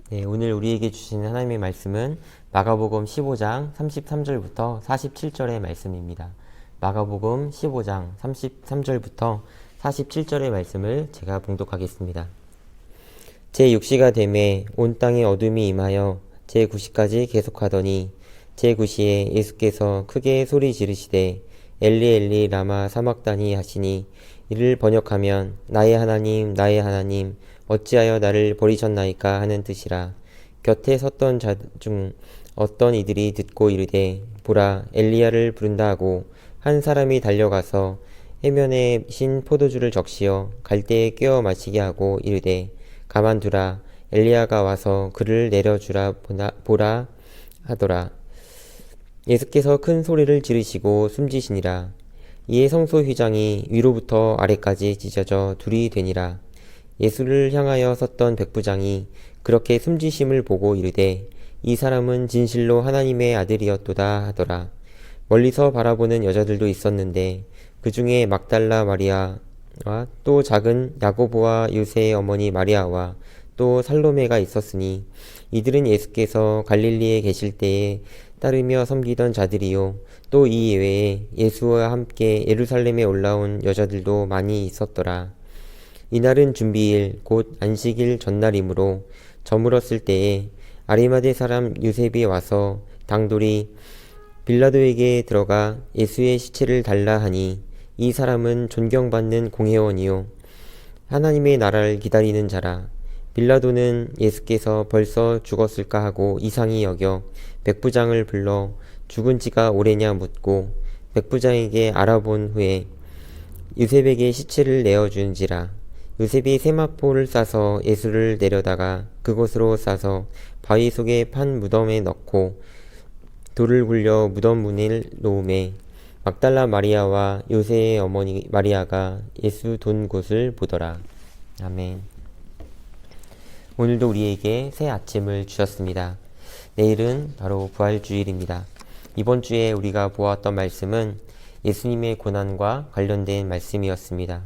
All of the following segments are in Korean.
네, 오늘 우리에게 주시는 하나님의 말씀은 마가복음 15장 33절부터 47절의 말씀입니다. 마가복음 15장 33절부터 47절의 말씀을 제가 봉독하겠습니다. 제6시가 되매 온 땅에 어둠이 임하여 제9시까지 계속하더니 제9시에 예수께서 크게 소리 지르시되 엘리 엘리 라마 사막다니 하시니 이를 번역하면 나의 하나님 어찌하여 나를 버리셨나이까 하는 뜻이라. 곁에 섰던 자 중 어떤 이들이 듣고 이르되 보라 엘리야를 부른다 하고 한 사람이 달려가서 해면에 신 포도주를 적시어 갈대에 꿰어 마시게 하고 이르되 가만두라 엘리야가 와서 그를 내려주라 보라 하더라. 예수께서 큰 소리를 지르시고 숨지시니라. 이에 성소 휘장이 위로부터 아래까지 찢어져 둘이 되니라. 예수를 향하여 섰던 백부장이 그렇게 숨지심을 보고 이르되 이 사람은 진실로 하나님의 아들이었도다 하더라. 멀리서 바라보는 여자들도 있었는데 그 중에 막달라 마리아와 또 작은 야고보와 요새의 어머니 마리아와 또 살로메가 있었으니 이들은 예수께서 갈릴리에 계실 때에 따르며 섬기던 자들이요 또 이 예외에 예수와 함께 예루살렘에 올라온 여자들도 많이 있었더라. 이날은 준비일 곧 안식일 전날이므로 저물었을 때에 아리마대 사람 요셉이 와서 당돌이 빌라도에게 들어가 예수의 시체를 달라 하니 이 사람은 존경받는 공회원이요 하나님의 나라를 기다리는 자라. 빌라도는 예수께서 벌써 죽었을까 하고 이상히 여겨 백부장을 불러 죽은 지가 오래냐 묻고 백부장에게 알아본 후에 요셉에게 시체를 내어준지라. 요셉이 세마포를 싸서 예수를 내려다가 그곳으로 싸서 바위 속에 판 무덤에 넣고 돌을 굴려 무덤 문을 놓음에 막달라 마리아와 요새의 어머니 마리아가 예수 돈 곳을 보더라. 아멘. 오늘도 우리에게 새 아침을 주셨습니다. 내일은 바로 부활주일입니다. 이번 주에 우리가 보았던 말씀은 예수님의 고난과 관련된 말씀이었습니다.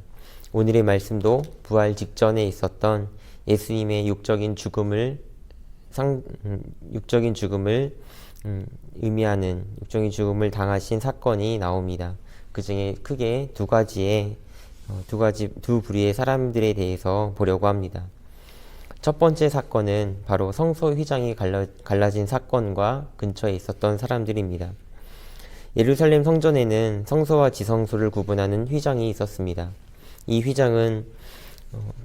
오늘의 말씀도 부활 직전에 있었던 예수님의 육적인 죽음을 의미하는 육적인 죽음을 당하신 사건이 나옵니다. 그 중에 크게 두 부류의 사람들에 대해서 보려고 합니다. 첫 번째 사건은 바로 성소 휘장이 갈라진 사건과 근처에 있었던 사람들입니다. 예루살렘 성전에는 성소와 지성소를 구분하는 휘장이 있었습니다. 이 휘장은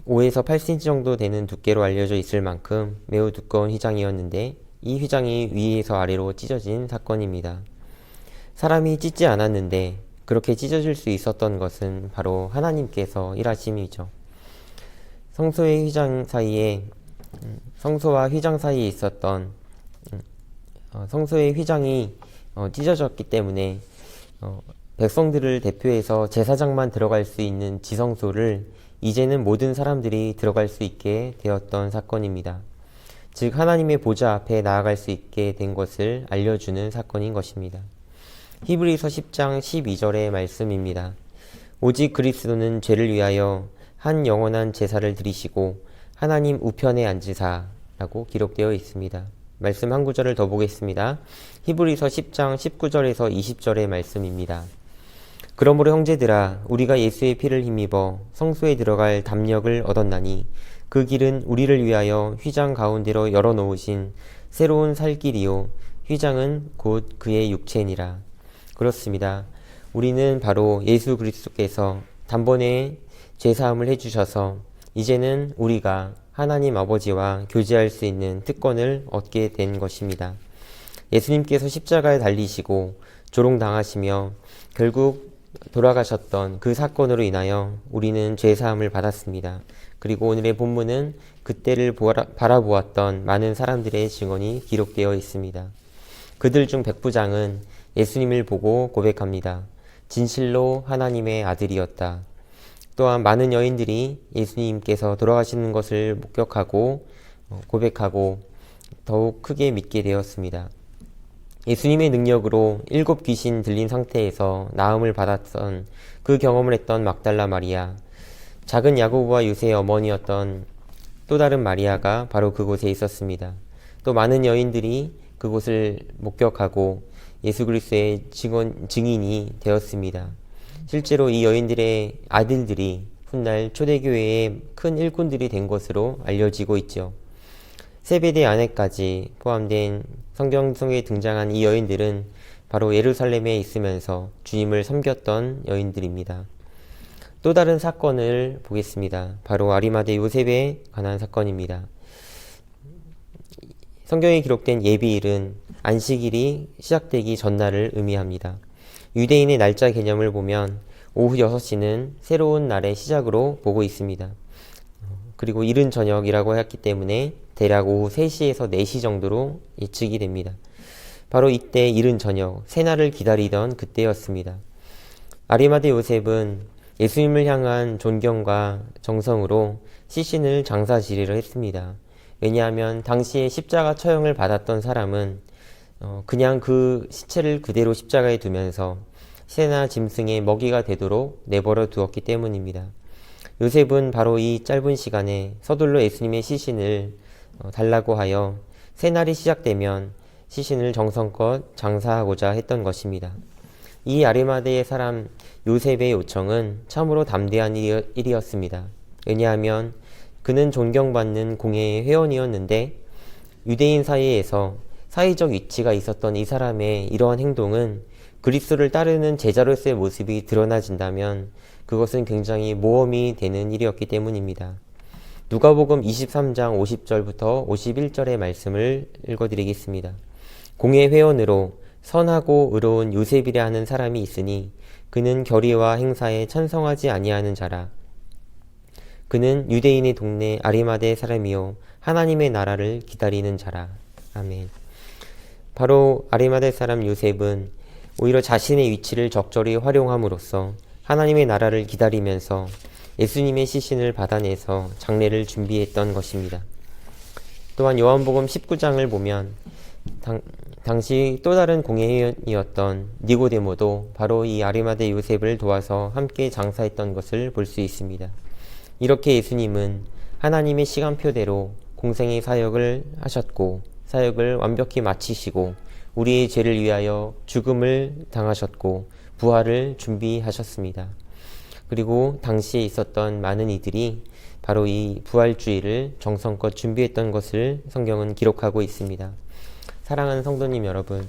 5에서 8cm 정도 되는 두께로 알려져 있을 만큼 매우 두꺼운 휘장이었는데 이 휘장이 위에서 아래로 찢어진 사건입니다. 사람이 찢지 않았는데 그렇게 찢어질 수 있었던 것은 바로 하나님께서 일하심이죠. 성소와 휘장 사이에 있었던 성소의 휘장이 찢어졌기 때문에 백성들을 대표해서 제사장만 들어갈 수 있는 지성소를 이제는 모든 사람들이 들어갈 수 있게 되었던 사건입니다. 즉 하나님의 보좌 앞에 나아갈 수 있게 된 것을 알려주는 사건인 것입니다. 히브리서 10장 12절의 말씀입니다. 오직 그리스도는 죄를 위하여 한 영원한 제사를 드리시고 하나님 우편에 앉으사 라고 기록되어 있습니다. 말씀 한 구절을 더 보겠습니다. 히브리서 10장 19절에서 20절의 말씀입니다. 그러므로 형제들아 우리가 예수의 피를 힘입어 성소에 들어갈 담력을 얻었나니 그 길은 우리를 위하여 휘장 가운데로 열어놓으신 새로운 살 길이요 휘장은 곧 그의 육체니라. 그렇습니다. 우리는 바로 예수 그리스도께서 단번에 죄사함을 해주셔서 이제는 우리가 하나님 아버지와 교제할 수 있는 특권을 얻게 된 것입니다. 예수님께서 십자가에 달리시고 조롱당하시며 결국 돌아가셨던 그 사건으로 인하여 우리는 죄사함을 받았습니다. 그리고 오늘의 본문은 그때를 바라보았던 많은 사람들의 증언이 기록되어 있습니다. 그들 중 백부장은 예수님을 보고 고백합니다. 진실로 하나님의 아들이었다. 또한 많은 여인들이 예수님께서 돌아가시는 것을 목격하고 고백하고 더욱 크게 믿게 되었습니다. 예수님의 능력으로 7 귀신 들린 상태에서 나음을 받았던 그 경험을 했던 막달라 마리아, 작은 야고보와 요새의 어머니였던 또 다른 마리아가 바로 그곳에 있었습니다. 또 많은 여인들이 그곳을 목격하고 예수 그리스도의 증인이 되었습니다. 실제로 이 여인들의 아들들이 훗날 초대교회의 큰 일꾼들이 된 것으로 알려지고 있죠. 세베대 아내까지 포함된 성경 속에 등장한 이 여인들은 바로 예루살렘에 있으면서 주님을 섬겼던 여인들입니다. 또 다른 사건을 보겠습니다. 바로 아리마대 요셉에 관한 사건입니다. 성경에 기록된 예비일은 안식일이 시작되기 전날을 의미합니다. 유대인의 날짜 개념을 보면 오후 6시는 새로운 날의 시작으로 보고 있습니다. 그리고 이른 저녁이라고 했기 때문에 대략 오후 3시에서 4시 정도로 예측이 됩니다. 바로 이때 이른 저녁, 새날을 기다리던 그때였습니다. 아리마대 요셉은 예수님을 향한 존경과 정성으로 시신을 장사 지리를 했습니다. 왜냐하면 당시에 십자가 처형을 받았던 사람은 그냥 그 시체를 그대로 십자가에 두면서 새나 짐승의 먹이가 되도록 내버려 두었기 때문입니다. 요셉은 바로 이 짧은 시간에 서둘러 예수님의 시신을 달라고 하여 새날이 시작되면 시신을 정성껏 장사하고자 했던 것입니다. 이 아리마대의 사람 요셉의 요청은 참으로 담대한 일이었습니다. 왜냐하면 그는 존경받는 공회의 회원이었는데 유대인 사이에서 사회적 위치가 있었던 이 사람의 이러한 행동은 그리스도를 따르는 제자로서의 모습이 드러나진다면 그것은 굉장히 모험이 되는 일이었기 때문입니다. 누가복음 23장 50절부터 51절의 말씀을 읽어드리겠습니다. 공회 회원으로 선하고 의로운 요셉이라 하는 사람이 있으니 그는 결의와 행사에 찬성하지 아니하는 자라. 그는 유대인의 동네 아리마대 사람이요 하나님의 나라를 기다리는 자라. 아멘. 바로 아리마대 사람 요셉은 오히려 자신의 위치를 적절히 활용함으로써 하나님의 나라를 기다리면서 예수님의 시신을 받아내서 장례를 준비했던 것입니다. 또한 요한복음 19장을 보면 당시 또 다른 공회의원이었던 니고데모도 바로 이 아리마대 요셉을 도와서 함께 장사했던 것을 볼 수 있습니다. 이렇게 예수님은 하나님의 시간표대로 공생의 사역을 하셨고 사역을 완벽히 마치시고 우리의 죄를 위하여 죽음을 당하셨고 부활을 준비하셨습니다. 그리고 당시에 있었던 많은 이들이 바로 이 부활주의를 정성껏 준비했던 것을 성경은 기록하고 있습니다. 사랑하는 성도님 여러분,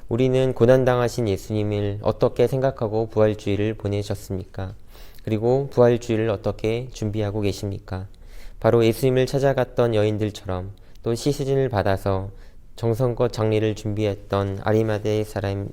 우리는 고난당하신 예수님을 어떻게 생각하고 부활주의를 보내셨습니까? 그리고 부활주의를 어떻게 준비하고 계십니까? 바로 예수님을 찾아갔던 여인들처럼 또 시신을 받아서 정성껏 장례를 준비했던 아리마대 사람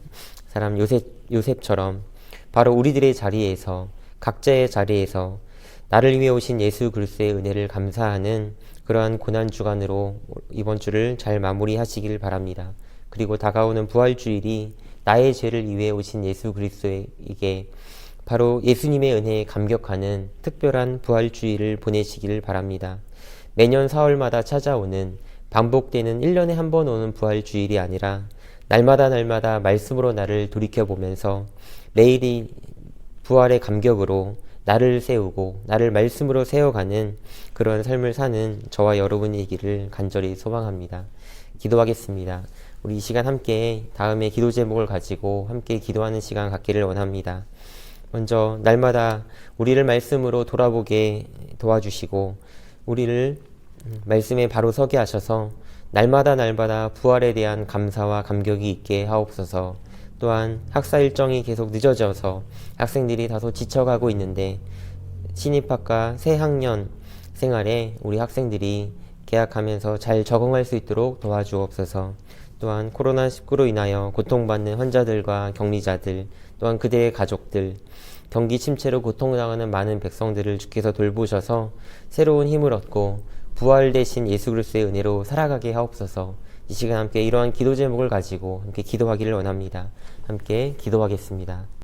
요셉처럼 바로 우리들의 자리에서 각자의 자리에서 나를 위해 오신 예수 그리스도의 은혜를 감사하는 그러한 고난주간으로 이번 주를 잘 마무리하시길 바랍니다. 그리고 다가오는 부활주일이 나의 죄를 위해 오신 예수 그리스도에게 바로 예수님의 은혜에 감격하는 특별한 부활주일을 보내시기를 바랍니다. 매년 4월마다 찾아오는 반복되는 1년에 한 번 오는 부활주일이 아니라 날마다 말씀으로 나를 돌이켜보면서 매일이 부활의 감격으로 나를 세우고 나를 말씀으로 세워가는 그런 삶을 사는 저와 여러분이기를 간절히 소망합니다. 기도하겠습니다. 우리 이 시간 함께 다음에 기도 제목을 가지고 함께 기도하는 시간 갖기를 원합니다. 먼저 날마다 우리를 말씀으로 돌아보게 도와주시고 우리를 말씀에 바로 서게 하셔서 날마다 부활에 대한 감사와 감격이 있게 하옵소서. 또한 학사 일정이 계속 늦어져서 학생들이 다소 지쳐가고 있는데 신입학과 새 학년 생활에 우리 학생들이 개학하면서 잘 적응할 수 있도록 도와주옵소서. 또한 코로나19로 인하여 고통받는 환자들과 격리자들, 또한 그들의 가족들, 경기 침체로 고통당하는 많은 백성들을 주께서 돌보셔서 새로운 힘을 얻고 부활되신 예수 그리스도의 은혜로 살아가게 하옵소서. 이 시간 함께 이러한 기도 제목을 가지고 함께 기도하기를 원합니다. 함께 기도하겠습니다.